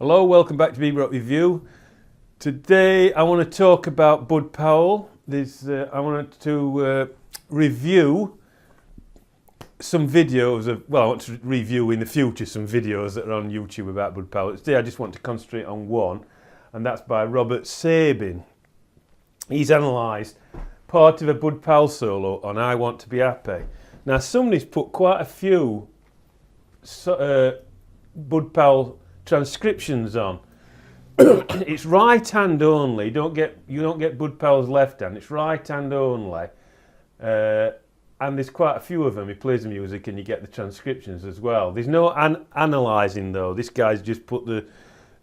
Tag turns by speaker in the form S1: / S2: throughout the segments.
S1: Hello, welcome back to Bebop Review. Today I want to talk about Bud Powell. I wanted to review some videos of, well, I want to review in the future some videos that are on YouTube about Bud Powell. Today I just want to concentrate on one, and that's by Robert Sabin. He's analysed part of a Bud Powell solo on I Want to Be Happy. Now somebody's put quite a few Bud Powell transcriptions on. It's right hand only. You don't get Bud Powell's left hand. It's right hand only, and there's quite a few of them. He plays the music, and you get the transcriptions as well. There's no analysing though. This guy's just put the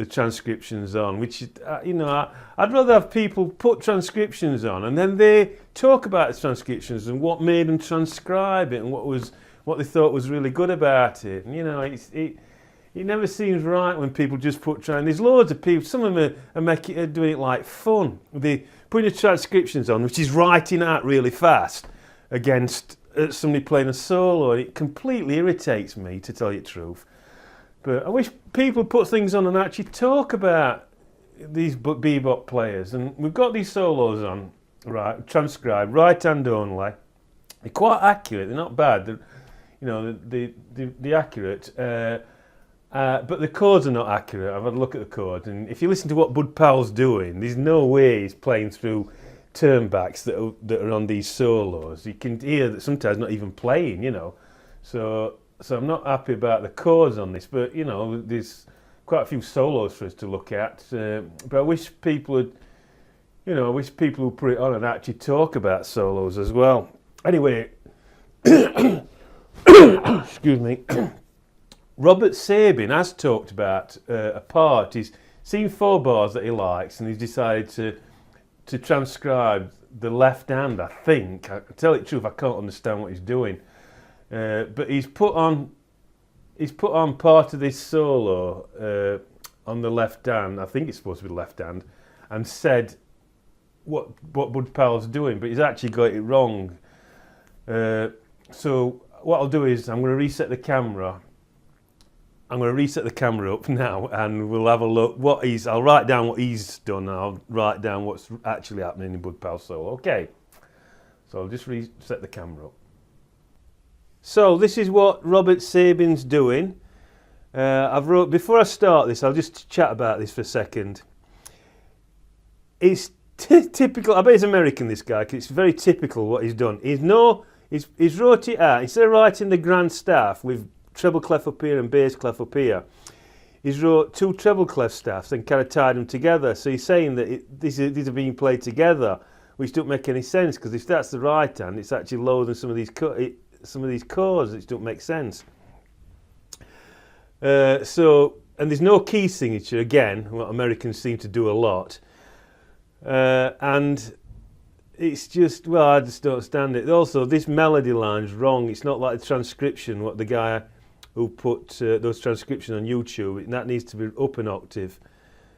S1: transcriptions on, which is, I'd rather have people put transcriptions on, and then they talk about the transcriptions and what made them transcribe it, and what they thought was really good about it. And, it never seems right when people just there's loads of people, some of them are doing it like fun. They putting the transcriptions on, which is writing out really fast against somebody playing a solo, and it completely irritates me, to tell you the truth. But I wish people put things on and actually talk about these bebop players. And we've got these solos on, right, transcribed, right hand only. They're quite accurate, they're not bad. They're accurate. But the chords are not accurate. I've had a look at the chords, and if you listen to what Bud Powell's doing, there's no way he's playing through turnbacks that are on these solos. You can hear that sometimes not even playing, So I'm not happy about the chords on this, but there's quite a few solos for us to look at. But I wish people would put it on and actually talk about solos as well. Anyway, excuse me. Robert Sabin has talked about a part. He's seen 4 bars that he likes, and he's decided to transcribe the left hand, I think. I tell you the truth, I can't understand what he's doing. But he's put on part of this solo on the left hand. I think it's supposed to be the left hand, and said what Bud Powell's doing, but he's actually got it wrong. So what I'll do is I'm going to reset the camera. I'm going to reset the camera up now, and we'll have a look. I'll write down what he's done, and I'll write down what's actually happening in Bud Powell solo. Okay, so I'll just reset the camera up. So this is what Robert Sabin's doing. Before I start this, I'll just chat about this for a second. It's typical. I bet he's American, this guy, 'cause it's very typical what he's done. He's wrote it out. Instead of writing the grand staff with treble clef up here and bass clef up here, he's wrote 2 treble clef staffs and kind of tied them together. So he's saying that these are being played together, which don't make any sense, because if that's the right hand, it's actually lower than some of these chords, which don't make sense. And there's no key signature, again, what Americans seem to do a lot. And it's just, well, I just don't stand it. Also, this melody line's wrong. It's not like the transcription, what the guy who put those transcriptions on YouTube, that needs to be up an octave.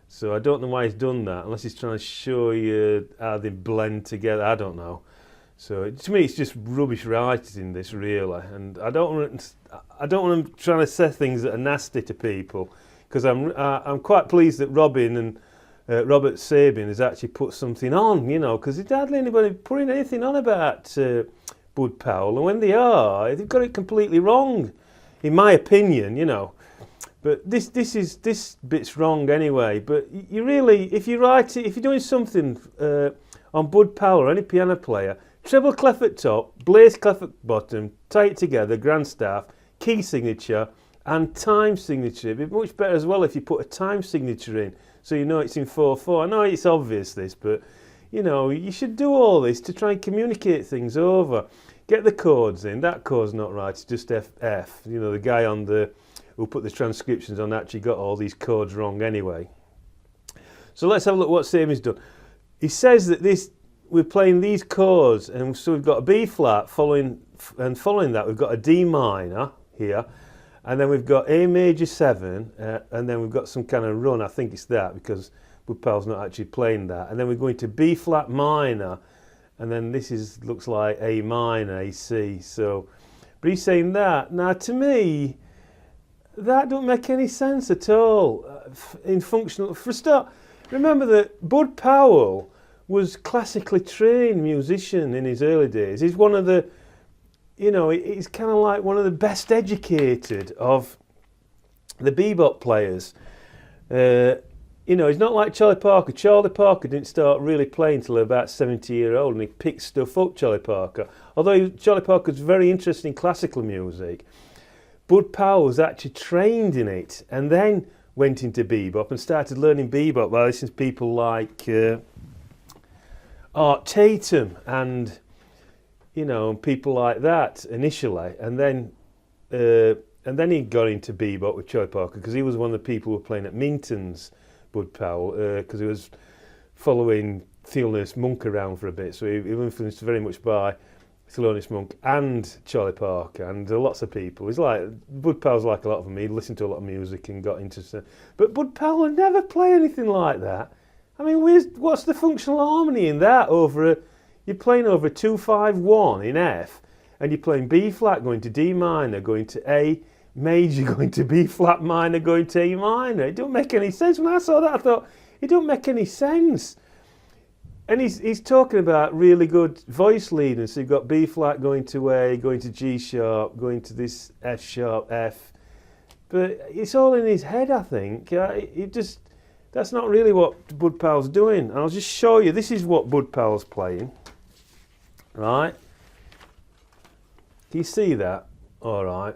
S1: So I don't know why he's done that, unless he's trying to show you how they blend together. I don't know. So to me, it's just rubbish writing, this, really. And I don't want him trying to say things that are nasty to people, because I'm quite pleased that Robert Sabin has actually put something on, because there's hardly anybody putting anything on about Bud Powell, and when they are, they've got it completely wrong, in my opinion, But this bit's wrong anyway. But you really, if you're doing something on Bud Powell or any piano player, treble clef at top, bass clef at bottom, tie it together, grand staff, key signature, and time signature. It'd be much better as well if you put a time signature in, so you know it's in 4/4. I know it's obvious this, but you should do all this to try and communicate things over. Get the chords in. That chord's not right, it's just F. The guy who put the transcriptions on actually got all these chords wrong anyway. So let's have a look what Sabin's done. He says that we're playing these chords, and so we've got a B flat following that we've got a D minor here, and then we've got A major 7, and then we've got some kind of run. I think it's that, because Bud Powell's not actually playing that. And then we're going to B flat minor, and then this looks like A minor, A C. So, but he's saying that. Now, to me, that don't make any sense at all. in functional. For a start, remember that Bud Powell was classically trained musician in his early days. He's one of the, you know, he's kind of like one of the best educated of the bebop players. You know, he's not like Charlie Parker. Charlie Parker didn't start really playing until about 70-year-old, and he picked stuff up, Charlie Parker. Although Charlie Parker's very interested in classical music, Bud Powell was actually trained in it, and then went into bebop and started learning bebop by listening to people like Art Tatum and, you know, people like that initially, and then he got into bebop with Charlie Parker because he was one of the people who were playing at Minton's, Bud Powell, because he was following Thelonious Monk around for a bit, so he was influenced very much by Thelonious Monk and Charlie Parker and lots of people. He's like, Bud Powell's like a lot of them. He listened to a lot of music and got into, but Bud Powell would never play anything like that. I mean, what's the functional harmony in that? You're playing over 2-5-1 in F, and you're playing B flat going to D minor, going to A major, going to B flat minor, going to A minor. It don't make any sense. When I saw that, I thought, it don't make any sense. And he's talking about really good voice leading. So you've got B flat going to A, going to G sharp, going to this F sharp, F. But it's all in his head, I think. That's not really what Bud Powell's doing. I'll just show you. This is what Bud Powell's playing. Right? Can you see that? All right.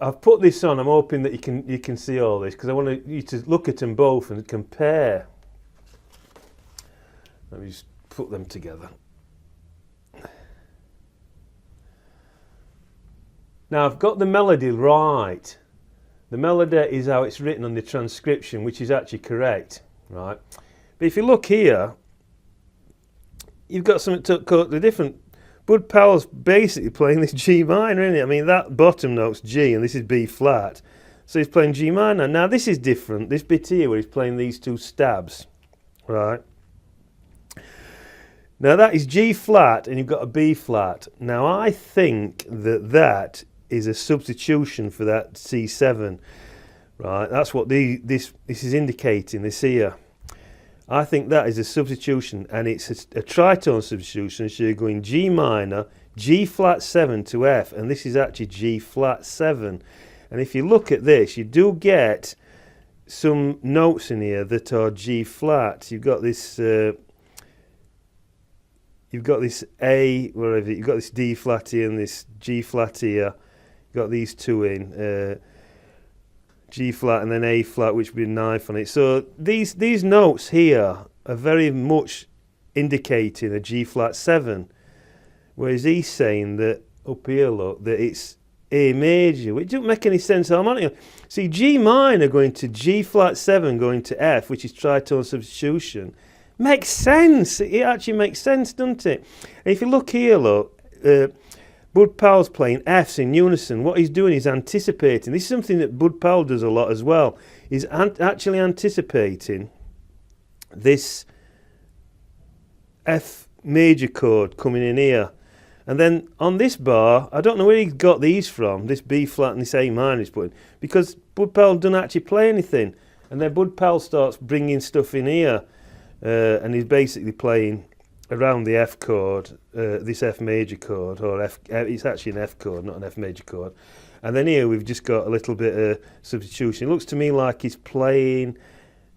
S1: I've put this on. I'm hoping that you can see all this because I want you to look at them both and compare. Let me just put them together. Now I've got the melody right. The melody is how it's written on the transcription, which is actually correct, right? But if you look here, you've got something totally different. Bud Powell's basically playing this G minor, isn't it? I mean, that bottom note's G and this is B flat. So he's playing G minor. Now this is different, this bit here where he's playing these two stabs, right? Now that is G flat and you've got a B flat. Now I think that is a substitution for that C7, right? That's what this is indicating, this here. I think that is a substitution, and it's a tritone substitution, so you're going G minor, G flat 7 to F, and this is actually G flat 7. And if you look at this, you do get some notes in here that are G flat. You've got this A, wherever, you've got this D flat here and this G flat here. You've got these two in. G flat and then A flat, which would be a knife on it. So these notes here are very much indicating a G flat 7, whereas he's saying that up here, look, that it's A major, which doesn't make any sense harmonically. See, G minor going to G flat 7 going to F, which is tritone substitution, makes sense. It actually makes sense, doesn't it? And if you look here, look, Bud Powell's playing Fs in unison. What he's doing is anticipating. This is something that Bud Powell does a lot as well. He's actually anticipating this F major chord coming in here. And then on this bar, I don't know where he got these from, this B flat and this A minor he's putting, because Bud Powell doesn't actually play anything. And then Bud Powell starts bringing stuff in here, and he's basically playing around the F chord, this F major chord, or F, it's actually an F chord, not an F major chord. And then here we've just got a little bit of substitution. It looks to me like he's playing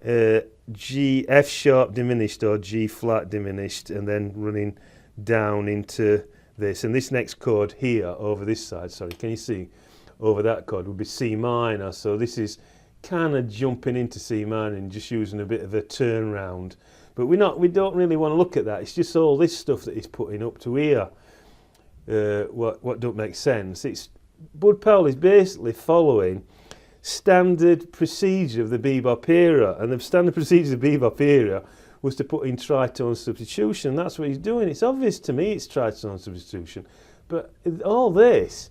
S1: G, F sharp diminished or G flat diminished, and then running down into this. And this next chord here, over this side, sorry, can you see? Over that chord would be C minor. So this is kind of jumping into C minor and just using a bit of a turnaround. But we don't really want to look at that. It's just all this stuff that he's putting up to here. What don't make sense. It's Bud Powell is basically following standard procedure of the bebop era, and the standard procedure of the bebop era was to put in tritone substitution. That's what he's doing. It's obvious to me it's tritone substitution, but all this,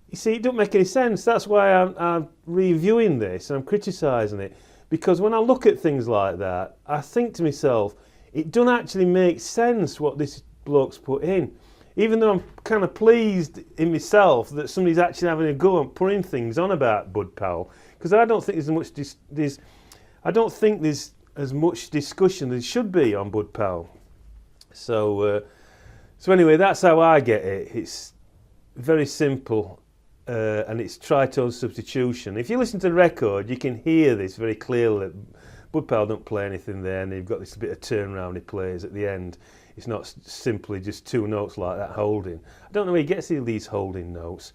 S1: you see, it don't make any sense. That's why I'm reviewing this and I'm criticising it. Because when I look at things like that, I think to myself, it doesn't actually make sense what this bloke's put in. Even though I'm kind of pleased in myself that somebody's actually having a go and putting things on about Bud Powell, because I don't think I don't think there's as much discussion as there should be on Bud Powell. So anyway, that's how I get it. It's very simple, and it's tritone substitution. If you listen to the record, you can hear this very clearly. Bud Powell don't play anything there, and you've got this bit of turnaround he plays at the end. It's not simply just two notes like that holding. I don't know where he gets these holding notes.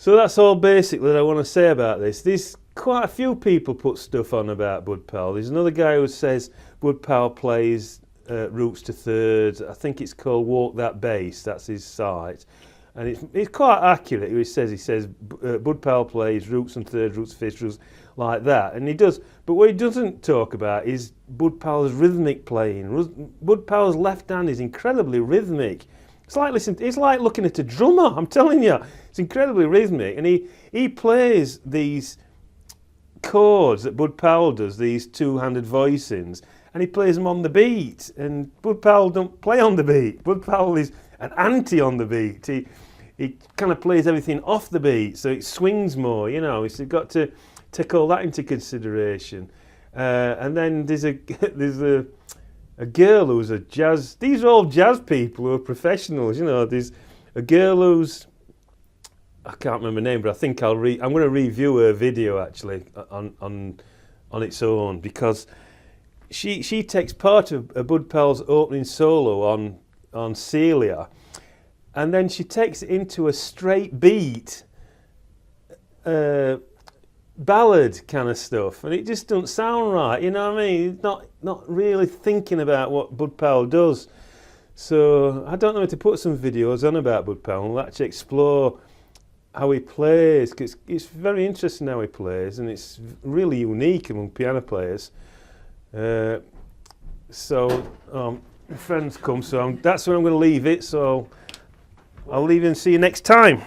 S1: So that's all basically that I want to say about this. There's quite a few people put stuff on about Bud Powell. There's another guy who says Bud Powell plays roots to thirds. I think it's called Walk That Bass. That's his site. And it's quite accurate. He says Bud Powell plays roots and thirds, roots, fifths, roots, like that. And he does. But what he doesn't talk about is Bud Powell's rhythmic playing. Bud Powell's left hand is incredibly rhythmic. It's like looking at a drummer, I'm telling you. It's incredibly rhythmic. And he plays these chords that Bud Powell does, these two-handed voicings, and he plays them on the beat. And Bud Powell don't play on the beat. Bud Powell is an anti on the beat. He kind of plays everything off the beat, so it swings more, you know. So you've got to take all that into consideration. And then there's a girl who's a jazz. These are all jazz people who are professionals, you know. There's a girl who's, I can't remember her name, but I think I'm going to review her video actually on its own, because she takes part of Bud Powell's opening solo on Celia, and then she takes it into a straight beat ballad kind of stuff, and it just doesn't sound right, you know what I mean? Not really thinking about what Bud Powell does. So I don't know if to put some videos on about Bud Powell and actually explore how he plays, because it's very interesting how he plays, and it's really unique among piano players. So my friends come, so that's where I'm going to leave it, so I'll leave you and see you next time.